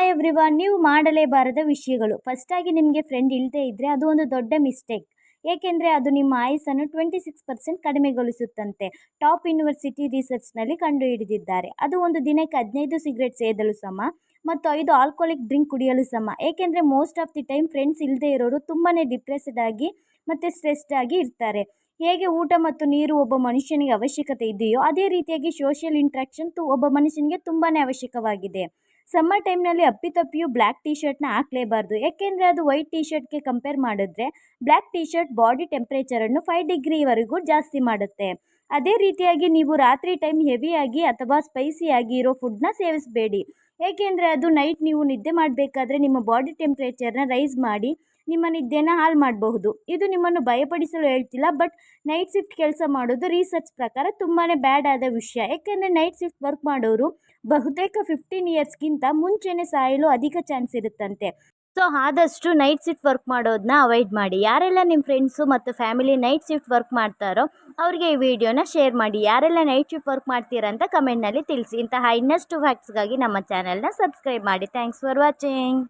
Hi everyone, ನೀವು ಮಾಡಲೇಬಾರದ ವಿಷಯಗಳು. ಫಸ್ಟಾಗಿ ನಿಮಗೆ ಫ್ರೆಂಡ್ ಇಲ್ಲದೇ ಇದ್ದರೆ ಅದು ಒಂದು ದೊಡ್ಡ ಮಿಸ್ಟೇಕ್. ಏಕೆಂದರೆ ಅದು ನಿಮ್ಮ ಆಯುಸ್ಸನ್ನು 26% ಕಡಿಮೆಗೊಳಿಸುತ್ತಂತೆ. Top university ರಿಸರ್ಚ್ನಲ್ಲಿ ಕಂಡುಹಿಡಿದಿದ್ದಾರೆ. ಅದು ಒಂದು ದಿನಕ್ಕೆ 15 ಸಿಗರೆಟ್ ಸೇದಲು ಸಮ ಮತ್ತು 5 ಆಲ್ಕೋಹಾಲಿಕ್ ಡ್ರಿಂಕ್ ಕುಡಿಯಲು ಸಮ. ಏಕೆಂದರೆ most of the time friends ಇಲ್ಲದೇ ಇರೋರು ತುಂಬಾ ಡಿಪ್ರೆಸ್ಡ್ ಆಗಿ ಮತ್ತು ಸ್ಟ್ರೆಸ್ಡ್ ಆಗಿ ಇರ್ತಾರೆ. ಹೇಗೆ ಊಟ ಮತ್ತು ನೀರು ಒಬ್ಬ ಮನುಷ್ಯನಿಗೆ ಅವಶ್ಯಕತೆ ಇದೆಯೋ ಅದೇ ರೀತಿಯಾಗಿ ಸೋಷಿಯಲ್ ಇಂಟ್ರಾಕ್ಷನ್ ಒಬ್ಬ ಮನುಷ್ಯನಿಗೆ ತುಂಬಾ ಅವಶ್ಯಕವಾಗಿದೆ. ಸಮ್ಮರ್ ಟೈಮ್ನಲ್ಲಿ ಅಪ್ಪಿತಪ್ಪಿಯೂ ಬ್ಲ್ಯಾಕ್ ಟಿ ಶರ್ಟ್ನ ಹಾಕಲೇಬಾರ್ದು. ಏಕೆಂದರೆ ಅದು ವೈಟ್ ಟಿ ಶರ್ಟ್ಗೆ ಕಂಪೇರ್ ಮಾಡಿದ್ರೆ ಬ್ಲ್ಯಾಕ್ ಟಿ ಶರ್ಟ್ ಬಾಡಿ ಟೆಂಪ್ರೇಚರನ್ನು 5 ಡಿಗ್ರಿವರೆಗೂ ಜಾಸ್ತಿ ಮಾಡುತ್ತೆ. ಅದೇ ರೀತಿಯಾಗಿ ನೀವು ರಾತ್ರಿ ಟೈಮ್ ಹೆವಿಯಾಗಿ ಅಥವಾ ಸ್ಪೈಸಿಯಾಗಿ ಇರೋ ಫುಡ್ನ ಸೇವಿಸಬೇಡಿ. ಏಕೆಂದರೆ ಅದು ನೈಟ್ ನೀವು ನಿದ್ದೆ ಮಾಡಬೇಕಾದ್ರೆ ನಿಮ್ಮ ಬಾಡಿ ಟೆಂಪ್ರೇಚರ್ನ ರೈಸ್ ಮಾಡಿ ನಿಮ್ಮ ನಿದ್ದೆನ ಹಾಳು ಮಾಡಬಹುದು. ಇದು ನಿಮ್ಮನ್ನು ಭಯಪಡಿಸಲು ಹೇಳ್ತಿಲ್ಲ, ಬಟ್ ನೈಟ್ ಶಿಫ್ಟ್ ಕೆಲಸ ಮಾಡೋದು ರಿಸರ್ಚ್ ಪ್ರಕಾರ ತುಂಬಾ ಬ್ಯಾಡ್ ಆದ ವಿಷಯ. ಏಕೆಂದರೆ ನೈಟ್ ಶಿಫ್ಟ್ ವರ್ಕ್ ಮಾಡೋರು ಬಹುತೇಕ 15 ಇಯರ್ಸ್ಗಿಂತ ಮುಂಚೆನೇ ಸಾಯಲು ಅಧಿಕ ಚಾನ್ಸ್ ಇರುತ್ತಂತೆ. ಸೊ ಆದಷ್ಟು ನೈಟ್ ಶಿಫ್ಟ್ ವರ್ಕ್ ಮಾಡೋದನ್ನ ಅವಾಯ್ಡ್ ಮಾಡಿ. ಯಾರೆಲ್ಲ ನಿಮ್ಮ ಫ್ರೆಂಡ್ಸು ಮತ್ತು ಫ್ಯಾಮಿಲಿ ನೈಟ್ ಶಿಫ್ಟ್ ವರ್ಕ್ ಮಾಡ್ತಾರೋ ಅವ್ರಿಗೆ ಈ ವಿಡಿಯೋನ ಶೇರ್ ಮಾಡಿ. ಯಾರೆಲ್ಲ ನೈಟ್ ಶಿಫ್ಟ್ ವರ್ಕ್ ಮಾಡ್ತೀರಾ ಅಂತ ಕಮೆಂಟ್ನಲ್ಲಿ ತಿಳಿಸಿ. ಇಂತಹ ಇನ್ನಷ್ಟು ಫ್ಯಾಕ್ಟ್ಸ್ಗಾಗಿ ನಮ್ಮ ಚಾನಲ್ನ ಸಬ್ಸ್ಕ್ರೈಬ್ ಮಾಡಿ. Thanks for watching.